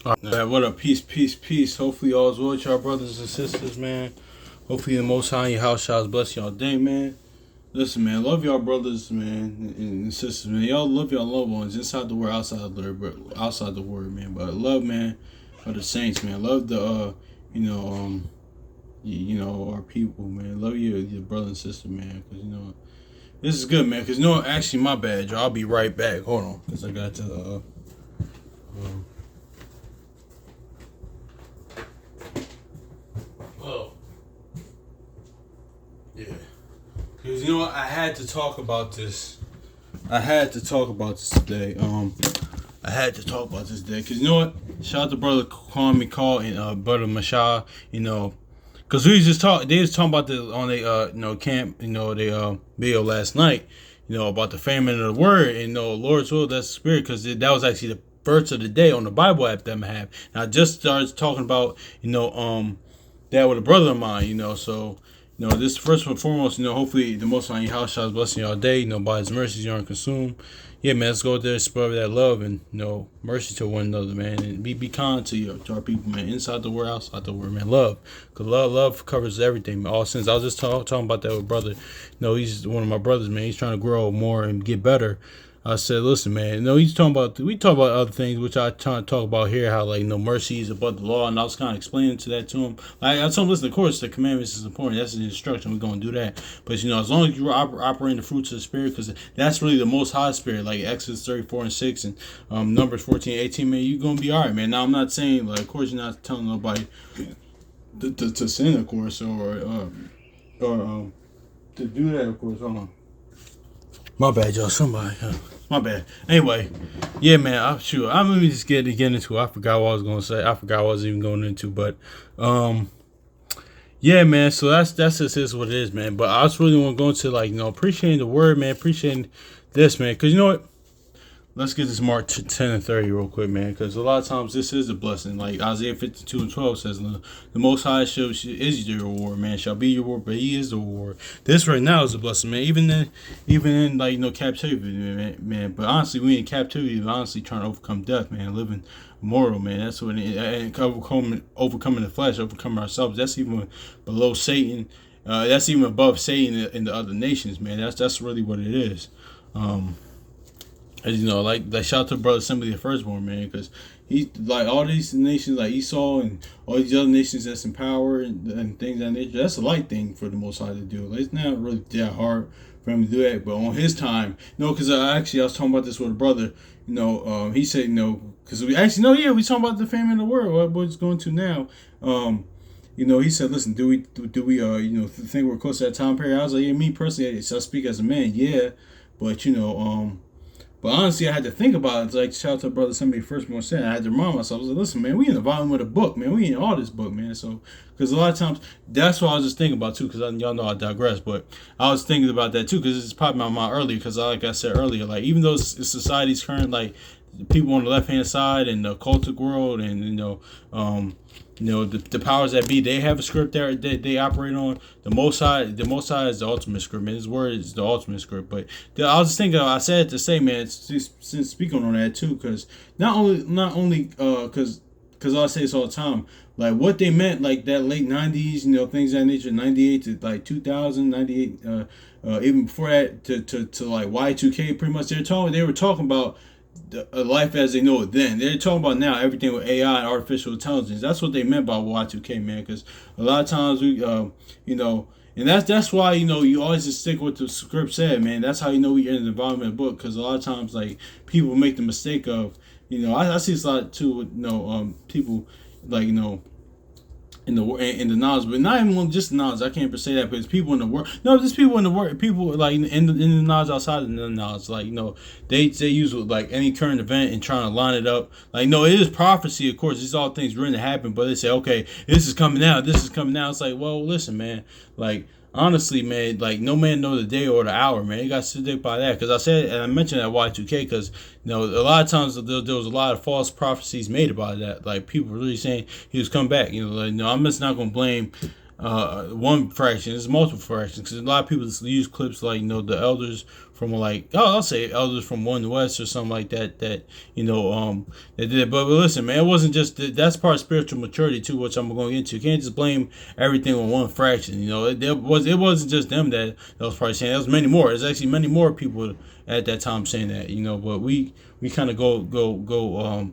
What up? Peace, peace, peace. Hopefully all is well with y'all brothers and sisters, man. Hopefully the Most High in your house shall bless y'all day, man. Listen, man, love y'all brothers, man, and sisters, man. Y'all love y'all loved ones inside the word, outside the word, man. But love, man, for the saints, man. Love the, our people, man. Love your brother and sister, man. Cause this is good, man. Cause actually, my bad, y'all. I'll be right back. Hold on, cause I got to. Oh, yeah. Because I had to talk about this. I had to talk about this today. I had to talk about this today. Because shout out to brother calling me call and brother Mashah. Because we was just talking. They was talking about the on a camp. They video last night. About the famine of the word and Lord's will. That's the spirit. Because that was actually the verse of the day on the Bible app that I have. And I just started talking about that with a brother of mine. So. This first and foremost, hopefully the Most High in your house shall blessing y'all day. By His mercies you aren't consumed. Yeah, man, let's go out there and spread that love and mercy to one another, man, and be kind to our people, man. Inside the word, outside the word, man. Love, cause love covers everything, man. All sins. I was just talking about that with brother. He's one of my brothers, man. He's trying to grow more and get better. I said, listen, man. We talk about other things, which I try to talk about here. How mercy is above the law, and I was kind of explaining to that to him. I told him, listen, of course, the commandments is important. That's the instruction. We're gonna do that. But as long as you operating the fruits of the spirit, because that's really the Most High Spirit, like Exodus 34:6 and Numbers 14:18. Man, you're gonna be all right, man. Now I'm not saying of course, you're not telling nobody to sin, of course, or to do that, of course. Hold on. My bad, y'all. Somebody. My bad. Anyway, yeah, man. I'm sure. I'm gonna just get into it. I forgot what I was gonna say. I forgot what I was even going into, but yeah, man. So that's just is what it is, man. But I just really want to go into appreciating the word, man. Appreciating this, man. Because you know what? Let's get this Mark 10 and 30 real quick, man, because a lot of times this is a blessing. Like Isaiah 52:12 says, the Most High is your reward, man, shall be your reward, but He is the reward. This right now is a blessing, man, even in captivity, man. But honestly, we in captivity, honestly trying to overcome death, man, living immortal, man. That's what and overcoming the flesh, overcoming ourselves. That's even below Satan. That's even above Satan in the other nations, man. That's really what it is. As shout out to brother Assembly the Firstborn, man, because he all these nations like Esau and all these other nations that's in power and things of that nature. That's a light thing for the Most High to do. It's not really that hard for him to do that, but on his time, because I was talking about this with a brother. He said because we actually we talking about the famine in the world. What it's going to now. He said, listen, do we think we're close to that time period? I was like, yeah, me personally, I speak as a man, yeah, but But honestly, I had to think about it. It's like, shout out to brother somebody first one said. I had to remind myself. I was like, listen, man, we in the volume of the book, man. We in all this book, man. So, because a lot of times, that's what I was just thinking about, too, because y'all know I digress. But I was thinking about that, too, because it's probably my mind earlier. Because like I said earlier, even though society's current, people on the left-hand side and the cultic world and, the powers that be, they have a script there that they operate on. The Most High is the ultimate script, man. His word is the ultimate script. But I was just thinking, I said it to say, man, since speaking on that too, because not only because I say this all the time, what they meant, that late '90s, things of that nature, '98 to 2000, '98, even before that to Y2K, pretty much they were talking about life as they know it then. They're talking about now everything with AI and artificial intelligence. That's what they meant by Y2K, man. Because a lot of times we, and that's why you always just stick with the script said, man. That's how we're in the environment book. Because a lot of times people make the mistake of, I see this a lot too with people in the knowledge, but not even just the knowledge. I can't say that, but it's people in the world. No, just people in the world. People in the knowledge, outside of the knowledge. They use any current event and trying to line it up. It is prophecy, of course. It's all things written to happen, but they say, okay, this is coming out. This is coming out. It's well, listen, man. Honestly, man, no man knows the day or the hour, man. You got to stick by that. Because I said, and I mentioned that Y2K, because, a lot of times there was a lot of false prophecies made about that. People really saying he was coming back. I'm just not going to blame one fraction. It's multiple fractions. Because a lot of people use clips the elders from like, I'll say elders from One West or something like that, that that did it. But listen, man, it wasn't just that's part of spiritual maturity too, which I'm going into. You can't just blame everything on one fraction. It wasn't just them that was probably saying. There was many more. There's actually many more people at that time saying that. But we kind of go.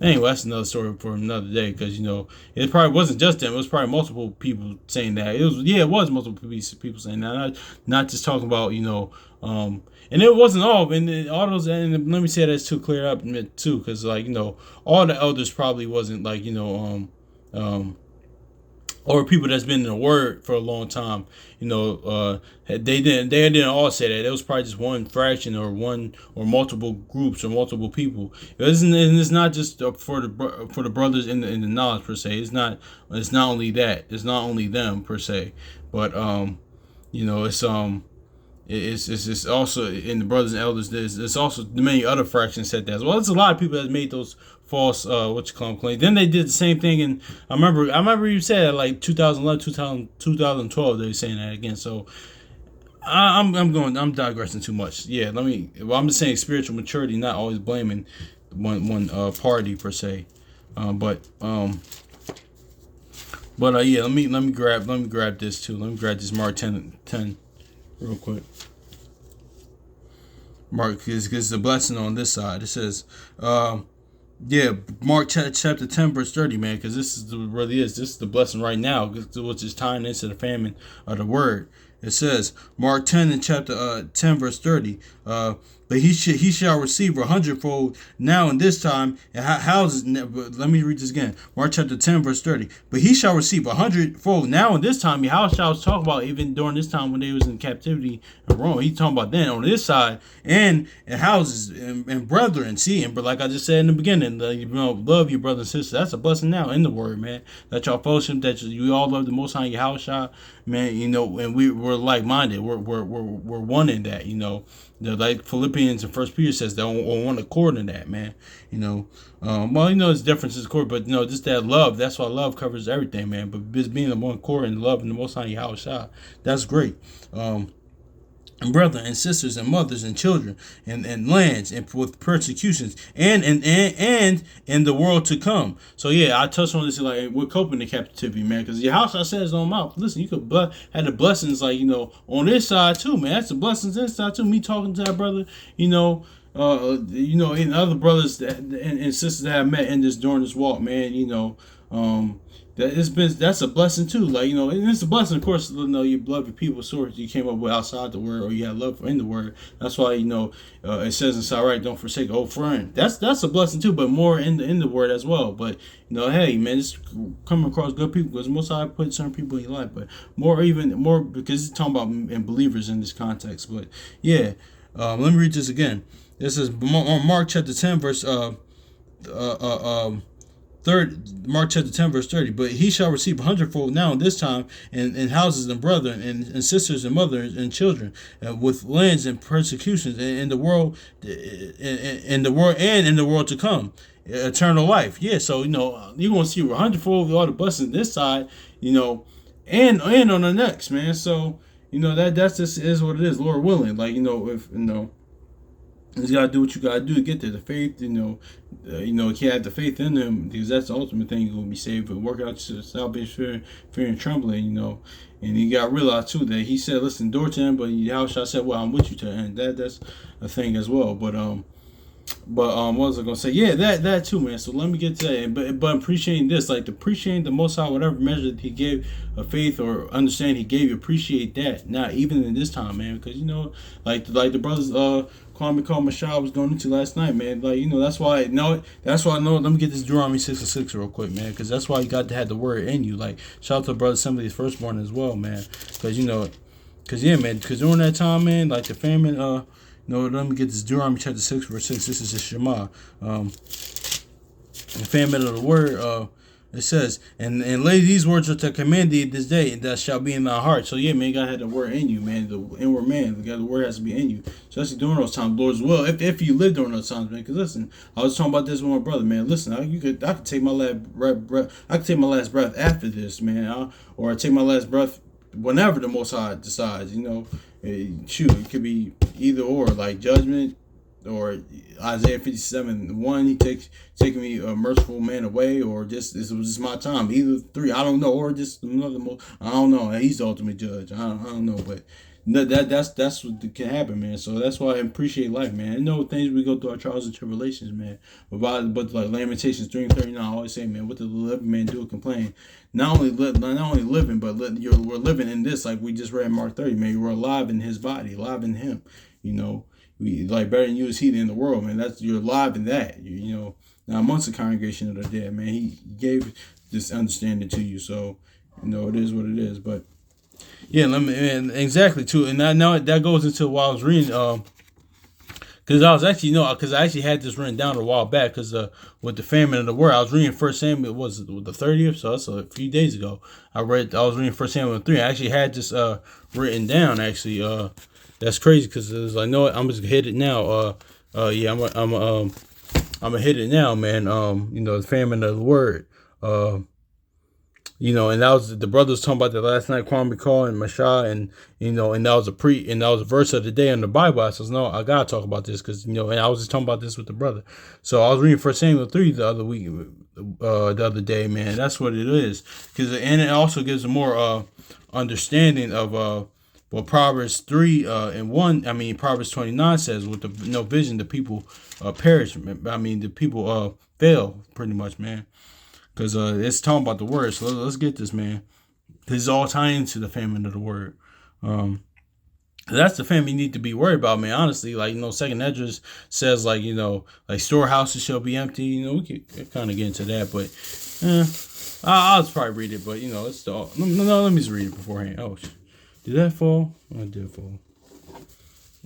Anyway, that's another story for another day, because it probably wasn't just them. It was probably multiple people saying that. It was multiple people saying that. Not just talking about and it wasn't all. And all those. And let me say that's too clear up too, because all the elders probably wasn't or people that's been in the word for a long time, they didn't all say that. It was probably just one fraction or one or multiple groups or multiple people. It's not just for the brothers in the knowledge per se. It's not only that. It's not only them per se, but it's also in the brothers and elders. There's also many other fractions said that as well. There's a lot of people that made those false claims. Then they did the same thing, and I remember you said like 2011, 2012 they were saying that again. So I'm digressing too much. Yeah, I'm just saying spiritual maturity, not always blaming one party per se. But yeah, let me grab this too. Let me grab this Mark 10 real quick. Mark gives the blessing on this side. It says, Mark chapter 10 verse 30, man, because this is the blessing right now, which is tying into the famine of the word. It says, Mark 10 and chapter 10 verse 30, but he shall receive 100-fold now in this time, and houses. Let me read this again. Mark chapter 10 verse 30. But he shall receive 100-fold now in this time. How shall I was talking about even during this time when they was in captivity in Rome? He's talking about then on this side, and houses and brethren. See, but like I just said in the beginning, love your brothers and sisters. That's a blessing now in the word, man. That y'all fellowship, that you all love the Most High, your house, man. And we're like minded. We're one in that. Like Philippians and First Peter says, they're on one accord in that, man. There's differences, of course, but just that love. That's why love covers everything, man. But just being on one accord and love in the Most High Yahweh Shah, that's great. And brothers and sisters and mothers and children and lands and with persecutions and in the world to come. So yeah, I touched on this, like we're coping the captivity, man, because your house I says on mouth. Listen, you could have the blessings on this side too, man. That's the blessings inside too. Me talking to that brother, and other brothers and sisters that I met during this walk, man. That's a blessing too. And it's a blessing, of course. You love your people, source you came up with outside the word, or you have love for in the word. That's why it says inside, right? Don't forsake an old friend. That's a blessing too, but more in the word as well. But hey, man, it's coming across good people, because most I put certain people in your life, but more because it's talking about in believers in this context. But yeah, let me read this again. This is Mark chapter 10 verse Mark chapter 10 verse 30. But he shall receive 100-fold now in this time, and houses and brethren and sisters and mothers and children, with lands and persecutions, in the world and in the world to come, eternal life. Yeah, so you're gonna see 100-fold all the blessings this side, and on the next, man. So that's just is what it is, Lord willing. You gotta do what you gotta do to get there. The faith, you can't have the faith in them, because that's the ultimate thing. You're gonna be saved, but work out your salvation, fear and trembling. And you gotta realize too that he said, "Listen, door to him," but how shall I say, "Well, I'm with you to the end." That's a thing as well. But what was I gonna say? Yeah, that too, man. So let me get to that. But appreciating this, appreciating the Most High, whatever measure that He gave of faith or understand He gave you, appreciate that. Not even in this time, man, because like the brothers Kwame Mashah was going into last night, man. That's why I know. Let me get this Deuteronomy 6:6 real quick, man, because that's why you got to have the word in you. Shout out to brother somebody's firstborn as well, man, because because during that time, man, the famine, let me get this Deuteronomy chapter 6 verse 6. This is the Shema. The famine of the word. It says, and lay these words which I command thee this day, and that shall be in thy heart. So yeah, man, you gotta have the word in you, man. The inward man, the word has to be in you. Especially during those times, Lord's will. If you live during those times, man. Because listen, I was talking about this with my brother, man. Listen, I could take my last breath. I could take my last breath after this, man. Or I take my last breath whenever the Most High decides. It could be either or, like judgment, or Isaiah 57:1, he taking me a merciful man away, or just this was just my time. Either three, I don't know, or just another. I don't know. He's the ultimate judge. I don't know, but that's what can happen, man. So that's why I appreciate life, man. I know things we go through our trials and tribulations, man. But like Lamentations 3:39, I always say, man, what did the living man do? Complain. Not only living, but we're living in this, like we just read in Mark 30, man. We're alive in His body, alive in Him. You know, we like better than you is He in the world, man. That's you're alive in that. You know, now amongst the congregation of the dead, man, He gave this understanding to you. So you know, it is what it is, but. Yeah, and exactly too, and now that goes into what I was reading, because I was actually because I actually had this written down a while back, because with the famine of the word, I was reading First Samuel, was the 30th, so that's a few days ago. I was reading First Samuel 3. I actually had this written down actually. That's crazy because it was like, no, I'm just gonna hit it now. Yeah, I'm gonna hit it now, man. The famine of the word. And that was the brothers talking about that last night, Kwame Call and Masha, and and that was a verse of the day in the Bible. I says, no, I gotta talk about this because and I was just talking about this with the brother. So I was reading First Samuel 3 the other week, the other day, man. That's what it is, and it also gives a more understanding of what Proverbs 3:1. I mean Proverbs 29 says, with the no vision, the people perish. I mean the people fail pretty much, man. Because it's talking about the word. So let's get this, man. This is all tying into the famine of the word. That's the famine you need to be worried about, man. Honestly, like, Second Esdras says, like, like storehouses shall be empty. We could kind of get into that, but I'll just probably read it. But, it's all. No, let me just read it beforehand. Oh, did that fall? Oh, it did fall.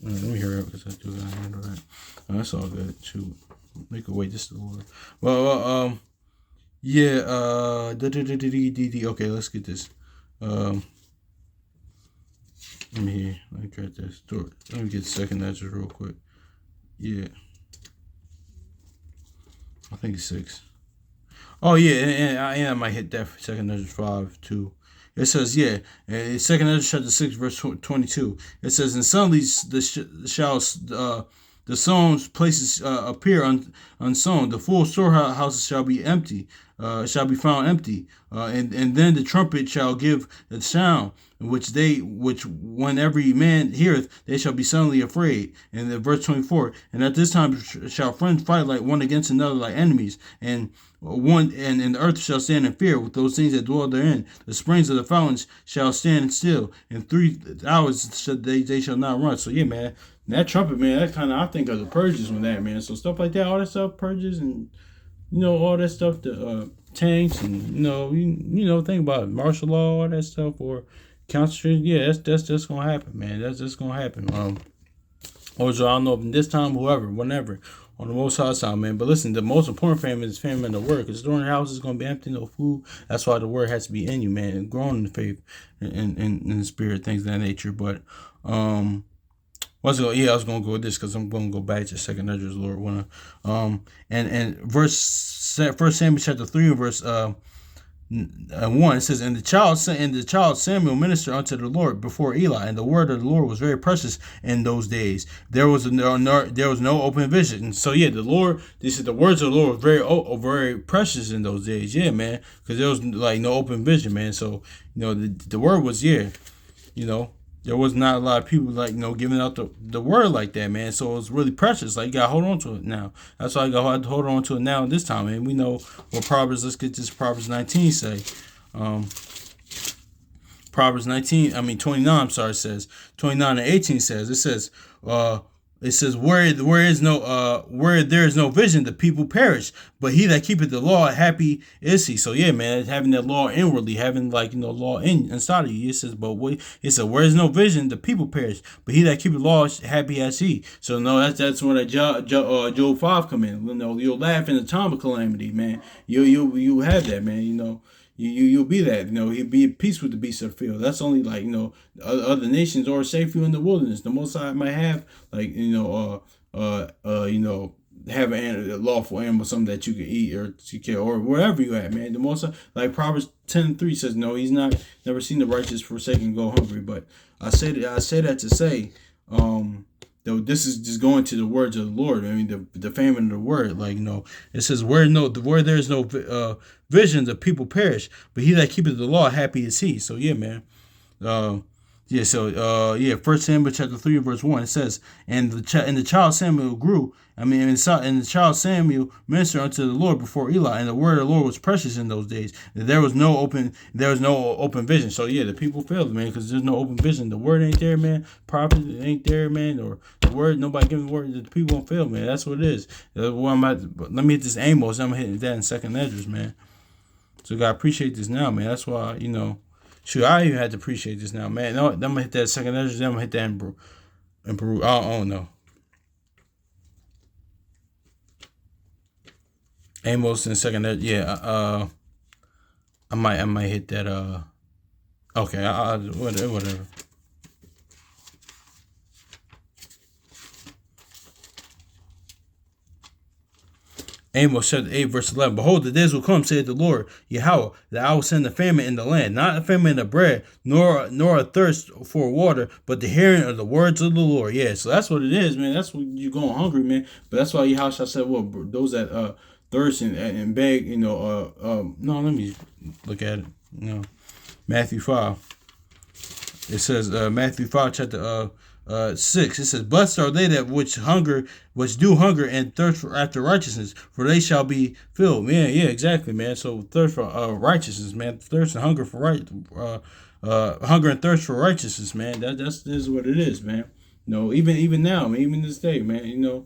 Let me hurry up because I do gotta handle that. Oh, that's all good. Shoot. We could wait just a little. Well, yeah, okay, let's get this. Let me try this. Let me get Second Esdras real quick. Yeah. I think it's 6. Oh, yeah, and I might hit that for Second Esdras 5, too. It says, yeah, Second Esdras chapter 6, verse 22. It says, and suddenly the sown places appear unsown. The full storehouses shall be empty, shall be found empty. And then the trumpet shall give a sound, which when every man heareth, they shall be suddenly afraid. And then verse 24, and at this time shall friends fight like one against another, like enemies, and the earth shall stand in fear with those things that dwell therein. The springs of the fountains shall stand still. In 3 hours they shall not run. So yeah, man, that trumpet, man, that kind of, I think of the purges with that, man. So stuff like that, all that stuff, purges, and all that stuff, the tanks, and think about it, martial law, all that stuff, or concentration. Yeah, that's just gonna happen, man. That's just gonna happen. Or so I don't know if this time, whoever, whenever, on the Most High side, man. But listen, the most important famine is famine of the word, because during the house is gonna be empty, no food. That's why the word has to be in you, man, and growing in the faith and in the spirit, things of that nature. But I was gonna go with this because I'm gonna go back to Second Esdras, Lord willing. And First Samuel chapter 3 verse 1, it says, and the child Samuel ministered unto the Lord before Eli, and the word of the Lord was very precious in those days. There was no open vision. And so yeah, the words of the Lord were very precious in those days. Yeah, man, because there was like no open vision, man. So the word was there was not a lot of people giving out the word like that, man. So it was really precious. Like you gotta hold on to it now. That's why I got to hold on to it now this time. And we know what let's get this Proverbs 19 say. Proverbs 29, I'm sorry, says 29 and 18 says, it says where there is no vision, the people perish, but he that keepeth the law, happy is he. So yeah, man, having that law inwardly, having law inside of you. It says, where is no vision, the people perish, but he that keepeth the law, happy as he. So no, that's where that Job 5 come in. You'll laugh in the time of calamity, man. You have that, man. You'll be that, he'll be at peace with the beasts of the field. That's only other nations are safe you in the wilderness. The Most High might have have a lawful animal, something that you can eat or to kill or wherever you at, man. The Most High, like Proverbs 10:3 says, no, he's never seen the righteous forsaken go hungry. But I say that to say, though this is just going to the words of the Lord. I mean, the famine of the word, like, it says, where there is no vision, the people perish, but he that keepeth the law, happy is he. So yeah, man. Uh, First Samuel chapter 3 verse 1, it says, and the child Samuel grew. I mean, and the child Samuel ministered unto the Lord before Eli, and the word of the Lord was precious in those days. There was no open vision. So yeah, the people failed, man, because there's no open vision. The word ain't there, man. Prophet ain't there, man, or the word, nobody giving the word. The people won't fail, man. That's what it is. Let me hit this Amos. I'm hitting that in Second Esdras, man. So God, appreciate this now, man. That's why, shoot, I even had to appreciate this now, man. No, I'm gonna hit that Second Esdras. Then I'm gonna hit that in Peru. I don't know. Amos and Second Esdras. Yeah. I might hit that. Okay. Whatever. Amos chapter 8, verse 11. Behold, the days will come, saith the Lord, Yahweh, that I will send a famine in the land, not a famine of bread, nor a thirst for water, but the hearing of the words of the Lord. Yeah, so that's what it is, man. That's when you're going hungry, man. But that's why Yahweh said, well, those that thirst and beg, no, let me look at it. Matthew 5. It says, Matthew 5, chapter 6, it says, blessed are they that which do hunger and thirst after righteousness, for they shall be filled. Yeah, exactly, man. So thirst for righteousness, man. Thirst and hunger for hunger and thirst for righteousness, man. This is what it is, man. Even now, man, even this day, man.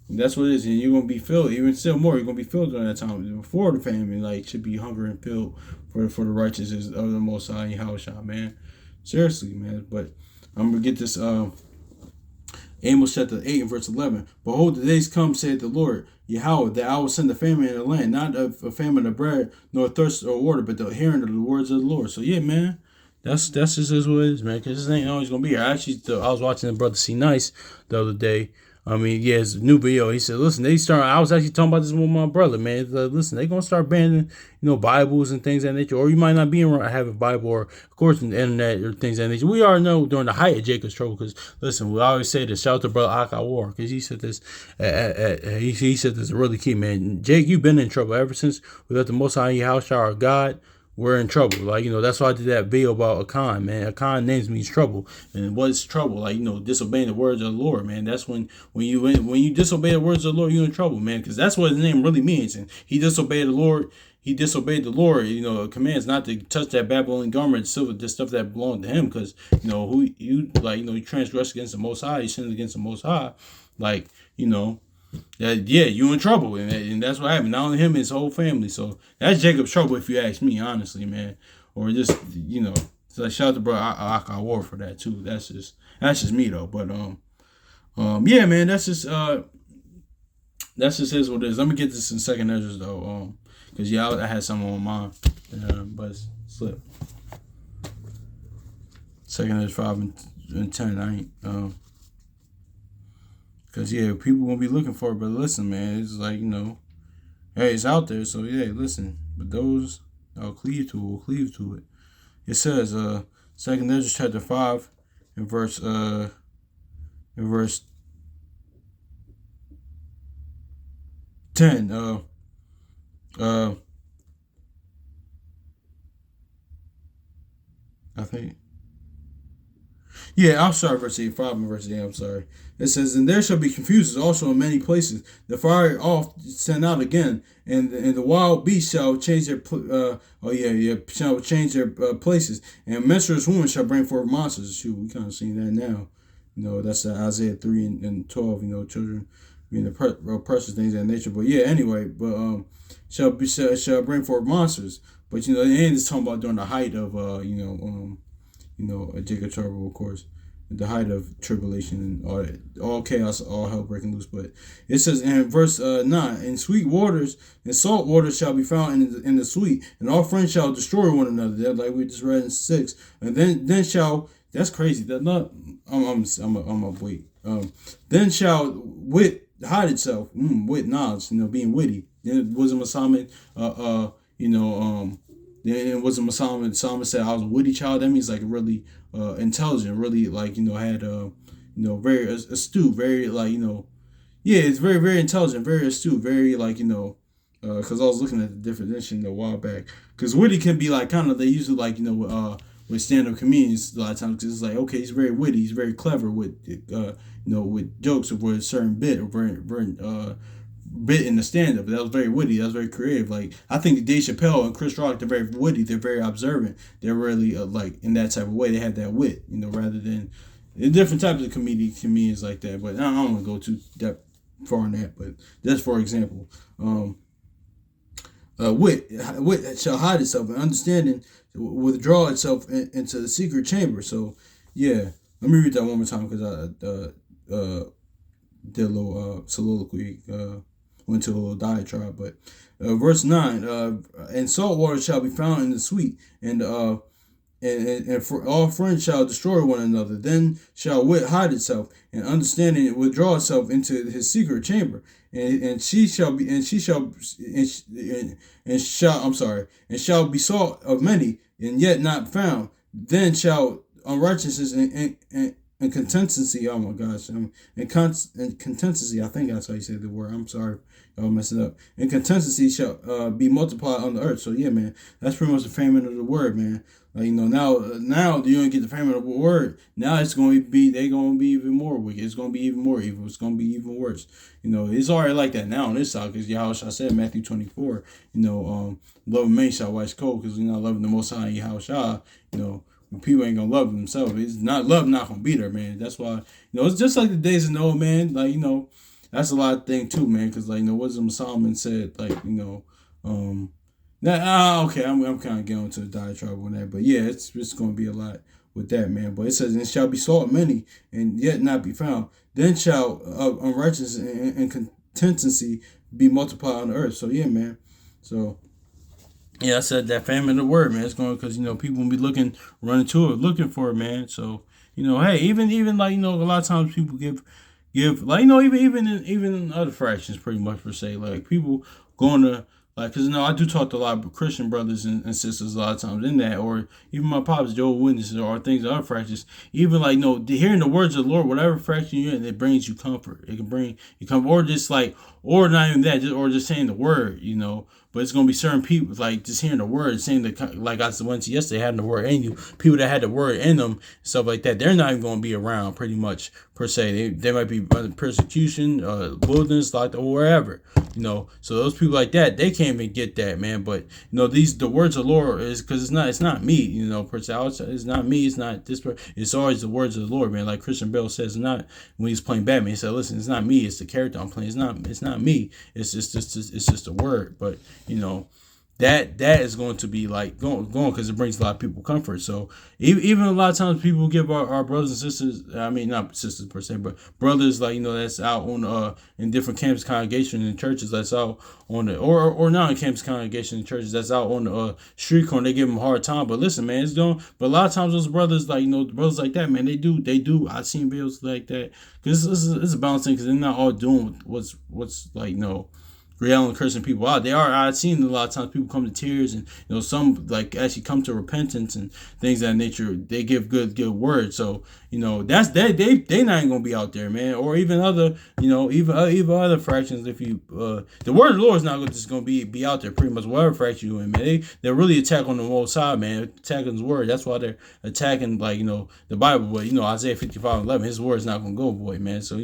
That's what it is, and you're gonna be filled. Even still more, you're gonna be filled during that time before the famine. Like, should be hunger and filled for the righteousness of the Most High Yahushua, man. Seriously, man. But I'm gonna get this. Amos chapter 8 and verse 11. Behold, the days come, saith the Lord, Yahweh, that I will send a famine in the land, not a famine of bread, nor thirst or water, but the hearing of the words of the Lord. So yeah, man, that's just what it is, man. Because this ain't always gonna be here. Actually, I was watching the brother C Nice the other day. I mean, yeah, it's a new video. He said, listen, I was actually talking about this with my brother, man. Listen, they going to start banning, Bibles and things of that nature. Or you might not be around have a Bible, or, of course, on the internet or things of that nature. We already know during the height of Jacob's trouble, because, listen, we always say this. Shout out to brother Akawar, because he said this, he said this really key, man. Jake, you've been in trouble ever since we let the Most High House our God. We're in trouble. Like, that's why I did that video about Akan, man. Akan names means trouble. And what's trouble? Like, disobeying the words of the Lord, man. That's when you disobey the words of the Lord, you're in trouble, man. Because that's what his name really means. And he disobeyed the Lord. Commands not to touch that Babylonian garment, silver, the stuff that belonged to him. Because, you transgress against the Most High. You sin against the Most High. Like, you in trouble, and that's what happened. Not only him, his whole family. So that's Jacob's trouble, if you ask me, honestly, man. Or just, so shout out to bro Akawar for that too. That's just me though. But yeah, man, that's just is what it is. Let me get this in Second Esdras though, because I had something on mine, but it slipped. Second Esdras 5 and 10. I ain't Because, yeah, people gonna be looking for it, but listen, man, it's like, hey, it's out there, so, yeah, listen. But those I'll cleave to it. It says, 2nd Esdras chapter 5 and verse 10, I think. Yeah, I'm sorry, verse 8, 5 and verse 8, I'm sorry. It says, and there shall be confusions also in many places. The fire oft sent out again, and the wild beasts shall change their shall change their places, and menstruous women shall bring forth monsters. Shoot, we kind of seen that now. That's Isaiah 3 and 12. Children being the precious things of that nature. But yeah, anyway, shall bring forth monsters. But the end is talking about during the height of Jacob trouble, of course, at the height of tribulation and all chaos, all hell breaking loose. But it says in verse 9, and sweet waters and salt waters shall be found in the sweet, and all friends shall destroy one another. That, like we just read in 6, and then shall, that's crazy. That not I'm a wait. Then shall wit hide itself. Wit knowledge, being witty. Then it wasn't a Solomon, then it wasn't Solomon said I was a witty child. That means like really intelligent, really like had very astute, very like yeah, it's very very intelligent, very astute, very like because I was looking at the definition a while back. Because witty can be like kind of they usually like with stand up comedians a lot of times because it's like okay he's very witty, he's very clever with with jokes or with a certain bit or very bit in the stand up. That was very witty. That was very creative. Like I think Dave Chappelle and Chris Rock, they're very witty. They're very observant. They're really like in that type of way. They had that wit, rather than different types of comedians like that. But I don't want to go too that far in that. But that's for example. Wit shall hide itself, and understanding withdraw itself into the secret chamber. So, yeah, let me read that one more time because I did a little soliloquy, went to a little diatribe. But verse 9, and salt water shall be found in the sweet, and for all friends shall destroy one another. Then shall wit hide itself, and understanding withdraw itself into his secret chamber. And she shall be, and she shall, and shall, I'm sorry, and shall be sought of many, and yet not found. Then shall unrighteousness and contentancy, oh my gosh, and contentancy, I think that's how you say the word. I'm sorry, I'll mess it up. And contentancy shall be multiplied on the earth. So yeah, man, that's pretty much the famine of the word, man. Like now you're gonna get the famine of the word. Now it's gonna be they're gonna be even more wicked. It's gonna be even more evil. It's gonna be even worse. It's already like that now on this side because Yahushua said Matthew 24. Love man shall wax cold because you're not loving the Most High Yahushua. When people ain't gonna love themselves, it's not love not gonna be there, man. That's why it's just like the days of Noah, man. Like that's a lot of thing too, man. Because like wisdom Solomon said, like okay, I'm kind of getting into the diatribe on that, but yeah, it's going to be a lot with that, man. But it says, "And shall be sought many, and yet not be found. Then shall unrighteousness and contentancy be multiplied on the earth." So yeah, man. So yeah, I said that famine of the word, man. It's going because people will be running to it, looking for it, man. So hey, even like a lot of times people give like even in other fractions, pretty much per se, like people going to. Like, because, I do talk to a lot of Christian brothers and sisters a lot of times in that, or even my pops, Jehovah's Witnesses, or things, other fractions. Even, like, hearing the words of the Lord, whatever fraction you're in, it brings you comfort. It can bring you comfort, or just, like, or not even that, or just saying the word, But it's going to be certain people, like, just hearing the word, saying like I went to yesterday, having the word in you. People that had the word in them, stuff like that, they're not even going to be around, pretty much, per se. They might be persecution, wilderness, like, or wherever, So those people like that, they can't even get that, man. But, the words of the Lord is, because it's not me, per se. It's not me, it's not this, it's always the words of the Lord, man. Like Christian Bale says, not when he's playing Batman, he said, listen, it's not me, it's the character I'm playing. It's not me, it's just a word. But that is going to be like going because it brings a lot of people comfort. So even a lot of times people give our brothers and sisters, I mean not sisters per se, but brothers like that's out on in different campus congregations and churches that's out on the or not in campus congregations and churches that's out on the street corner. They give them a hard time, but listen, man, it's doing. But a lot of times those brothers like brothers like that, man, they do. I've seen videos like that because it's a balancing because they're not all doing what's like reality cursing people out. They are. I've seen a lot of times people come to tears, and some like actually come to repentance and things of that nature. They give good words. So that's they not even gonna be out there, man. Or even other even other fractions. If you the word of the Lord is not just gonna be out there. Pretty much whatever fraction you in, man. They're really attacking on the Most High, man. Attacking His word. That's why they're attacking like the Bible. But Isaiah 55:11, His word is not gonna go void, man. So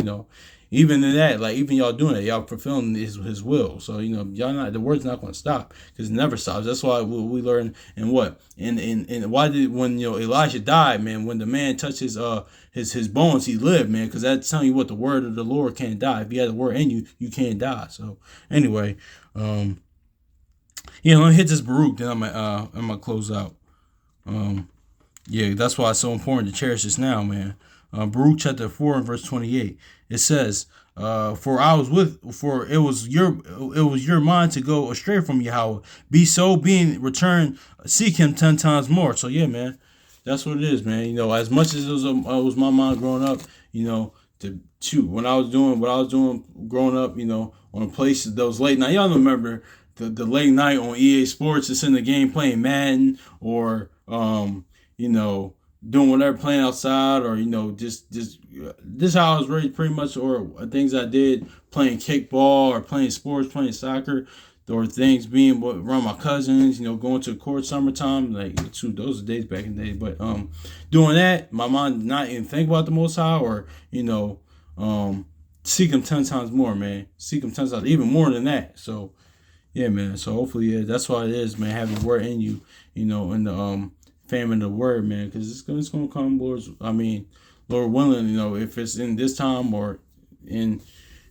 even in that, like even y'all doing it, y'all fulfilling his will. So y'all not the word's not going to stop because it never stops. That's why we learn and what and why did when Elijah died, man, when the man touched his bones, he lived, man, because that's telling you what the word of the Lord can't die. If you have the word in you, you can't die. So anyway, let me hit this Baruch, then I'm gonna close out. That's why it's so important to cherish this now, man. Baruch chapter 4 and verse 28. It says, for it was your mind to go astray from Yahweh. Be so being returned, seek him 10 times more. So yeah, man, that's what it is, man. As much as it was my mind growing up, to shoot when I was doing what I was doing growing up, on places those late night. Y'all remember the late night on EA Sports, it's in the game playing Madden or doing whatever, playing outside, or just this how I was raised pretty much, or things I did, playing kickball or playing sports, playing soccer, or things being around my cousins, going to the court summertime, like those are days back in the day. But doing that, my mom not even think about the Most High, or seek him 10 times more, man. Seek him 10 times, even more than that. So yeah, man. So hopefully, yeah, that's why it is, man. Having the word in you, in the famine of the word, man, because it's gonna come, Lord willing, if it's in this time or in,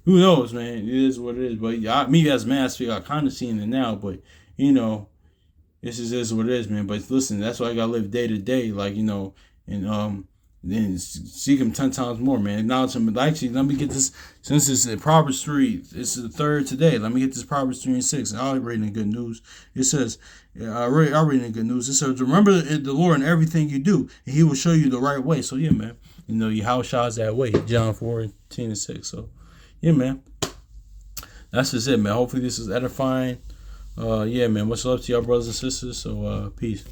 who knows, man. It is what it is. But me as man, I kind of seeing it now, but this is what it is, man. But listen, that's why I gotta live day to day, like and then seek him 10 times more, man. Acknowledge him. Actually, let me get this, since it's in Proverbs 3, it's the third today. Let me get this Proverbs 3 and 6. I'll read in the good news. It says, I'll read in the good news. It says, remember the Lord in everything you do, and he will show you the right way. So yeah, man. Your house shines that way. John 14 and 6. So yeah, man. That's just it, man. Hopefully this is edifying. Yeah, man. Much love to y'all brothers and sisters. So peace.